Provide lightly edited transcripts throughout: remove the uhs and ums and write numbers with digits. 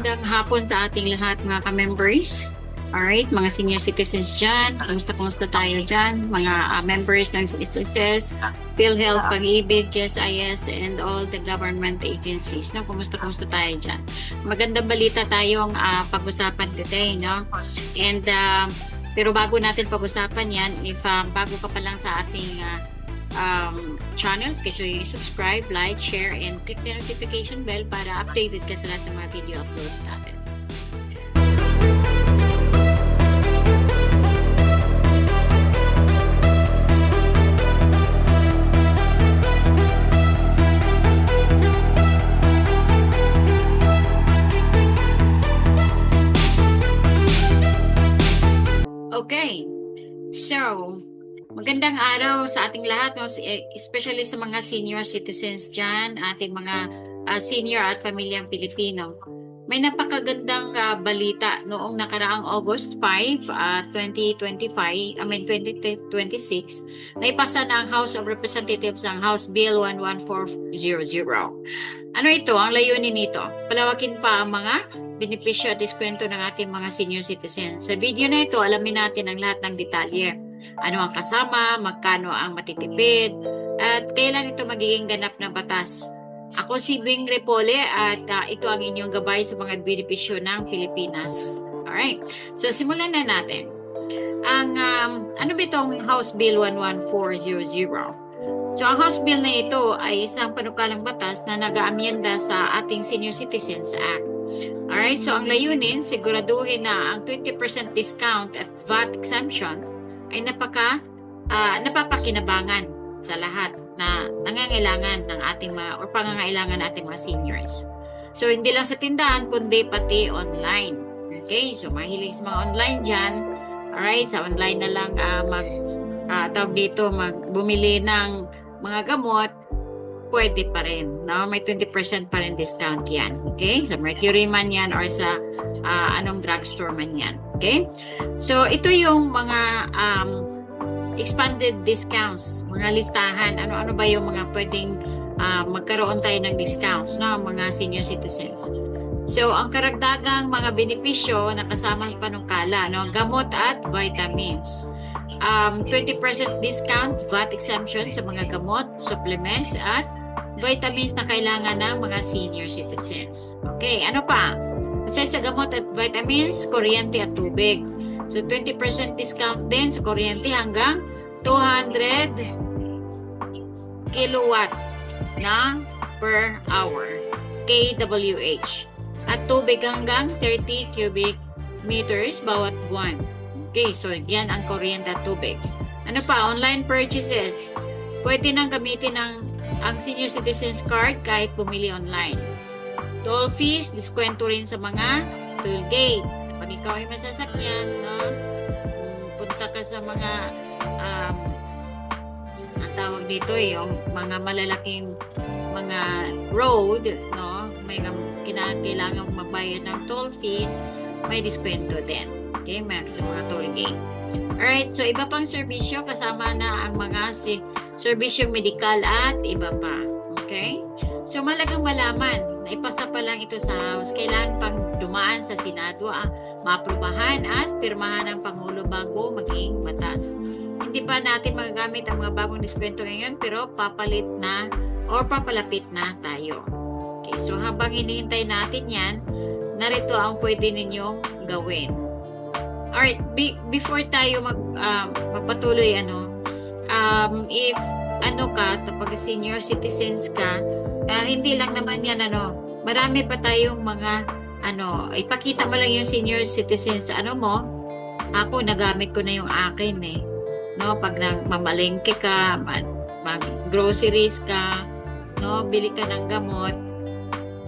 Magandang hapon sa ating lahat mga ka-members. Alright, mga senior citizens dyan. Kumusta tayo dyan? Mga members ng SSS, PhilHealth, Pag-ibig, GSIS, and all the government agencies. No? Kumusta tayo dyan? Magandang balita tayong pag-usapan today. No? And, pero bago natin pag-usapan yan, if bago ka pa lang sa ating channel, kasi subscribe, like, share, and click the notification bell para updated ka sa lahat ng mga video uploads natin. Okay, so magandang araw sa ating lahat, especially sa mga senior citizens dyan, ating mga senior at pamilyang Pilipino. May napakagandang balita noong nakaraang August 5, 2026, na ipasa na ang House of Representatives ang House Bill 11400. Ano ito? Ang layunin nito, palawakin pa ang mga benepisyo at diskwento ng ating mga senior citizens. Sa video na ito, alamin natin ang lahat ng detalye. Ano ang kasama, magkano ang matitipid, at kailan ito magiging ganap na batas. Ako si Bing Repole at ito ang inyong gabay sa mga benepisyo ng Pilipinas. Alright, so simulan na natin. Ang ano ba itong House Bill 11400? So ang House Bill na ito ay isang panukalang batas na nag-aamyenda sa ating Senior Citizens Act. Alright, so ang layunin, siguraduhin na ang 20% discount at VAT exemption ay napapakinabangan sa lahat na nangangailangan ng ating mga or pangangailangan ng ating mga seniors. So hindi lang sa tindahan kundi pati online. Okay, so mahilig sa mga online dyan. Alright, sa online na lang bumili ng mga gamot, pwede pa rin, no? May 20% pa rin discount yan, okay? Sa Mercury man yan or sa anong drugstore man yan, okay? So, ito yung mga expanded discounts, mga listahan, ano-ano ba yung mga pwedeng magkaroon tayo ng discounts, no? Mga senior citizens. So, ang karagdagang mga benepisyo na kasama sa panungkala, no? Gamot at vitamins. 20% discount, VAT exemption sa mga gamot, supplements, at vitamins na kailangan ng mga senior citizens. Okay, ano pa? Aside sa gamot at vitamins, kuryente at tubig. So, 20% discount din sa kuryente hanggang 200 kilowatt na per hour, kWh. At tubig hanggang 30 cubic meters bawat buwan. Okay, so yan ang kuryente at tubig. Ano pa? Online purchases. Pwede nang gamitin ang senior citizens card kahit bumili online. Toll fees, diskwento rin sa mga toll gate. Pag ikaw ay masasakyan, no? Punta ka sa mga ang tawag dito yung mga malalaking mga road, no? May kailangan magbayad ng toll fees, may diskwento din. Okay, meron sa mga toll gate. Alright, so iba pang serbisyo, kasama na ang mga serbisyong medikal at iba pa. Okay? So malagang malaman na ipasa pa lang ito sa House, kailangan pang dumaan sa Senado, maaprubahan at pirmahan ng Pangulo bago maging batas. Hindi pa natin magagamit ang mga bagong diskwento ngayon, pero papalit na or papalapit na tayo. Okay, so habang hinihintay natin yan, narito ang pwede ninyong gawin. Alright, before tayo magpatuloy, if kapag senior citizens ka, hindi lang naman yan, marami pa tayong mga, ipakita mo lang yung senior citizens, mo, ako, nagamit ko na yung akin, no, pag mamalengke ka, mag-groceries ka, no, bili ka ng gamot,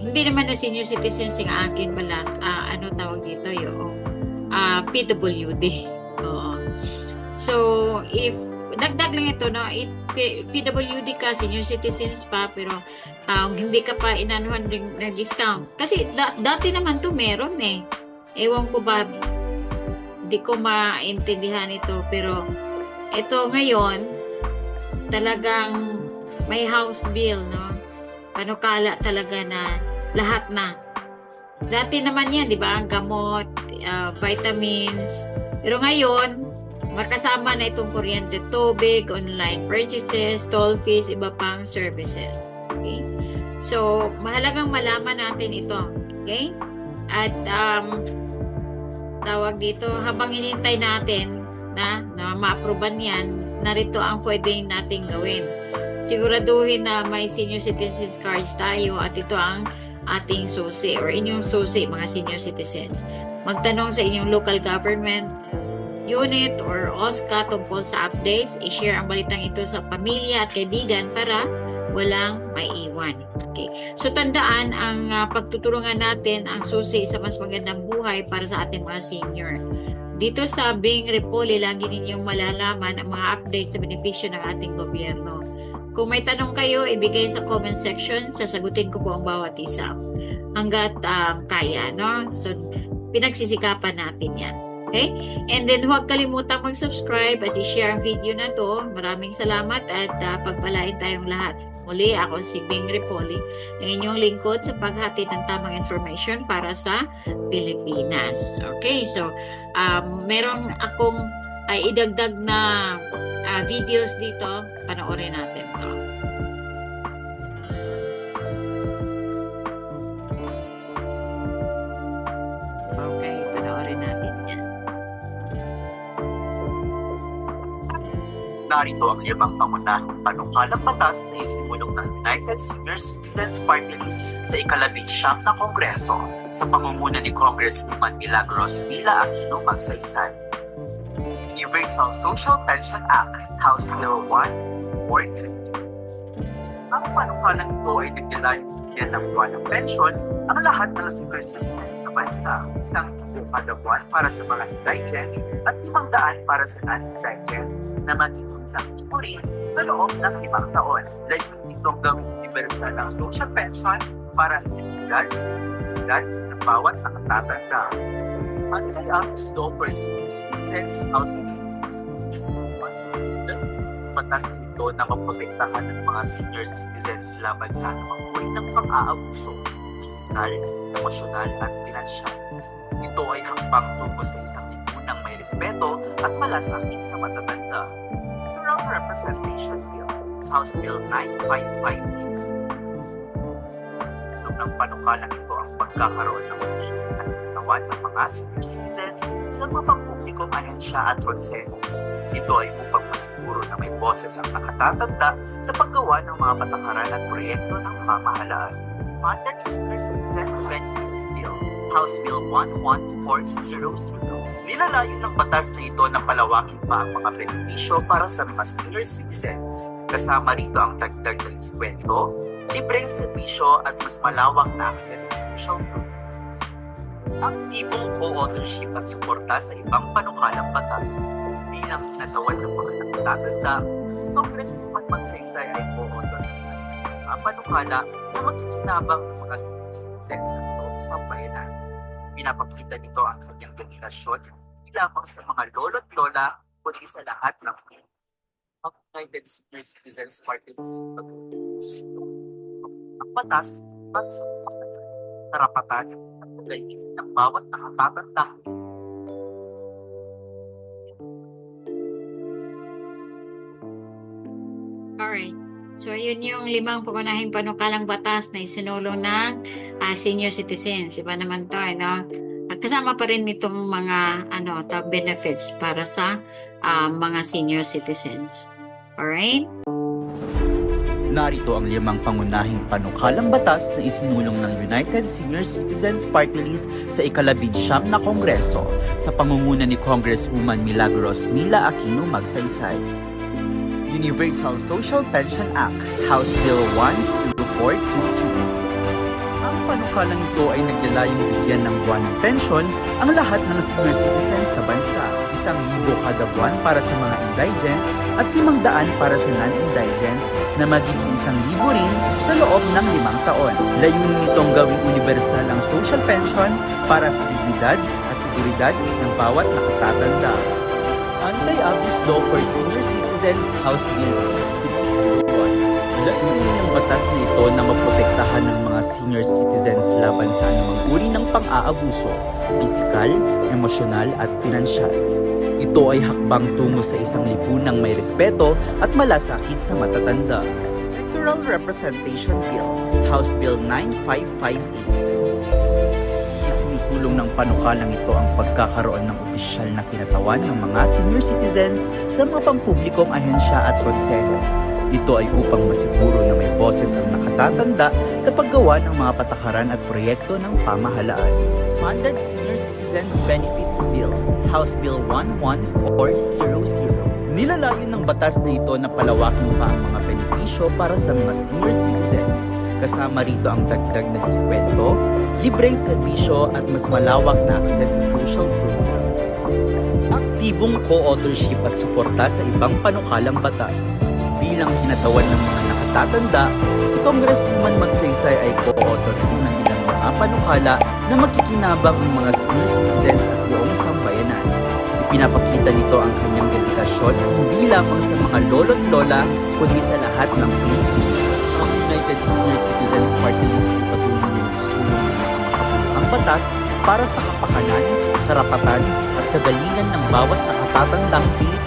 hindi naman na senior citizens yung akin, wala, tawag dito, yung PWD. So, if dagdag lang ito, no, PWD ka, senior citizens pa, pero hindi ka pa inanuhan ng discount. Kasi dati naman to meron Ewan ko ba, hindi ko maintindihan ito, pero ito ngayon, talagang may House Bill, no? Panukala talaga na lahat na Dati naman yan, di ba? Gamot, vitamins. Pero ngayon, makasama na itong kuryente, tubig, online purchases, toll fees, iba pang services. Okay? So, mahalagang malaman natin ito. Okay? At, tawag dito, habang hinintay natin na ma-approvean yan, narito ang pwede nating gawin. Siguraduhin na may senior citizens cards tayo at ito ang ating susi or inyong susi mga senior citizens. Magtanong sa inyong local government unit or OSCA tungkol sa updates. I-share ang balitang ito sa pamilya at kaibigan para walang maiiwan. Okay. So tandaan ang pagtutulungan natin ang susi sa mas magandang buhay para sa ating mga senior. Dito sa Bing Repoli, lagi ninyong malalaman ang mga updates sa benepisyo ng ating gobyerno. Kung may tanong kayo, ibigay sa comment section, sasagutin ko po ang bawat isa. Hanggat kaya, no? So, pinagsisikapan natin yan. Okay? And then, huwag kalimutang mag-subscribe at i-share ang video na to. Maraming salamat at pagpalain tayong lahat. Muli, ako si Bing Repoli, ang inyong lingkod sa paghatid ng tamang information para sa Pilipinas. Okay? So, meron akong idagdag na videos dito. Panoorin natin to. Okay, panoorin natin yan. Narito ang 5 pangunahing panukalang batas na isinulong ng United Senior Citizens Party List sa ika-19 na Kongreso sa pangunguna ni Congresswoman Milagros Mila Aquino Magsaysay. Universal Social Pension Act, House Bill 142. Ang panukalang ito ay naglalayong bigyan ng buwan ng pensyon ang lahat ng senior citizens sa bansa, isang kada buwan para sa mga indigent at 500 para sa non-indigent na magiging isang rin sa loob ng 5 taon. Layunin nitong gawing universal ng social pension para sa edad ng bawat nakatatanda. Ang Act Law for Senior Citizens House Bill 661. Batas nito na maprotektahan ng mga senior citizens laban sa anumang uri ng pang-aabuso, pisikal, emosyonal at pinansyal. Ito ay hakbang tungo sa isang lipunang may respeto at malasakit sa matatanda. Natural Representation Bill, House Bill 9558. Tulong ng panukalang ito ang pagkakaroon ng katawan ng mga senior citizens sa mga pampublikong ahensya at konseho. Ito ay upang masiguro na may boses ang nakatatanda sa paggawa ng mga patakaran at proyekto ng pamahalaan. Standard Senior Citizens Benefits Bill, House Bill 11400. Nilalayo ng batas na ito na palawakin pa ang mga benepisyo para sa mga senior citizens. Kasama rito ang dagdag ng diskwento, libreng serbisyo at mas malawak na access sa social programs. Aktibong co-authorship at suporta sa ibang panukalang batas. Bilang kinatawan ng mga nakatatanda, si Congresswoman Magsaysay ay co-author ng mga panukala na magkikinabang ng mga citizens at loob sa bayanan. Pinapakita nito ang kanyang dedikasyon hindi lamang sa mga lolo't lola, kundi sa lahat ng ang United Senior Citizens Party List. Ang batas at sa karapatan at pagdating ng bawat nakatatanda. Alright. So, yun yung 5 pangunahing panukalang batas na isinulong ng senior citizens. Iba naman to, no? At kasama pa rin itong mga benefits para sa mga senior citizens. Alright? Narito ang 5 pangunahing panukalang batas na isinulong ng United Senior Citizens Party List sa ika-19 na Kongreso sa pangunguna ni Congresswoman Milagros Mila Aquino Magsaysay. Universal Social Pension Act, House Bill 10422. Ang panukalang ito ay naglalayong bigyan ng buwan ng pensyon ang lahat ng senior citizens sa bansa, 1,000 kada buwan para sa mga indigent at 500 para sa non-indigent na magiging 1,000 rin sa loob ng 5 taon. Layunin nitong gawing universal ang social pension para sa dignidad at seguridad ng bawat nakatatanda. Anti-Abuse Law for Senior Citizens House Bill 661. Layunin ng batas na ito na maprotektahan ng mga mga senior citizens laban sa anumang uri ng pang-aabuso, pisikal, emosyonal at pinansyal. Ito ay hakbang tungo sa isang lipunang may respeto at malasakit sa matatanda. Electoral Representation Bill, House Bill 9558. Isinusulong ng panukalang ito ang pagkakaroon ng opisyal na kinatawan ng mga senior citizens sa mga pampublikong ahensya at konseho. Ito ay upang masiguro na may boses ang nakatatanda sa paggawa ng mga patakaran at proyekto ng pamahalaan. Expanded Senior Citizens Benefits Bill, House Bill 11400. Nilalayon ng batas na ito na palawakin pa ang mga benepisyo para sa mga senior citizens. Kasama rito ang dagdag na diskwento, libreng serbisyo at mas malawak na akses sa social programs. Aktibong co-authorship at suporta sa ibang panukalang batas. Bilang kinatawan ng mga nakatatanda, si Congresswoman Magsaysay ay co-author rin ng ilang mga panukala na magkikinabang ng mga senior citizens at buong sambayanan. Ipinapakita nito ang kanyang dedikasyon hindi lamang sa mga lolo't lola, kundi sa lahat ng Pilipino. Ang United Senior Citizens Party List ay patuloy na nagsusulong ng mga makabuluhang batas para sa kapakanan, karapatan at kagalingan ng bawat nakatatandang Pilipino.